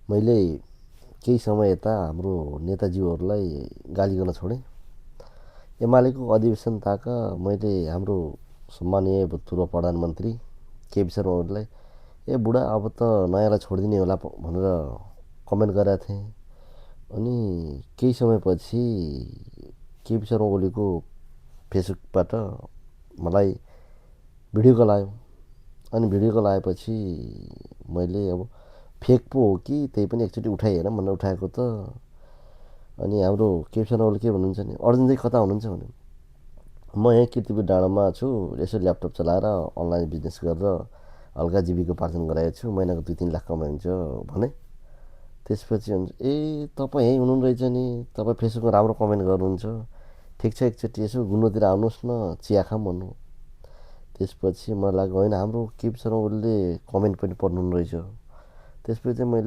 मैले केही समय यता हाम्रो नेताजीहरूलाई गाली गर्न छोडेँ। एमालेको अधिवेशन ताका मैले हाम्रो सम्मानीय भूतपूर्व प्रधानमन्त्री केपी शर्मा ओलीलाई ए बुढा अब त नयाँलाई छोडिदिने होला भनेर कमेन्ट गरेका थिएँ। अनि केही समयपछि केपी शर्मा ओलीको फेसबुकबाट मलाई भिडियो कल आयो। अनि भिडियो कल आएपछि मैले अब फेक पो हो कि त्यही पनि एकचोटि उठाइ हेरौँ भनेर उठाएको त। अनि हाम्रो केपी शर्मा ओली के भन्नुहुन्छ नि, अर्जुन चाहिँ कता हुनुहुन्छ भने, म यहाँ कीर्तिपुर डाँडामा छु, यसो ल्यापटप चलाएर अनलाइन बिजनेस गरेर हल्का जीविकोपार्जन गराएको छु, महिनाको 2-3 लाख कमाइ हुन्छ भने। त्यसपछि हुन्छ ए तपाईँ यहीँ हुनु रहेछ नि, तपाईँ फेसबुकमा राम्रो कमेन्ट गर्नुहुन्छ, ठिक छ एकचोटि यसो घुम्नुतिर आउनुहोस् न, चिया खाऊँ भन्नु। त्यसपछि मलाई लाग्यो होइन हाम्रो केपी शर्मा ओलीले कमेन्ट पनि पढ्नु रहेछ। त्यसपछि चाहिँ मैले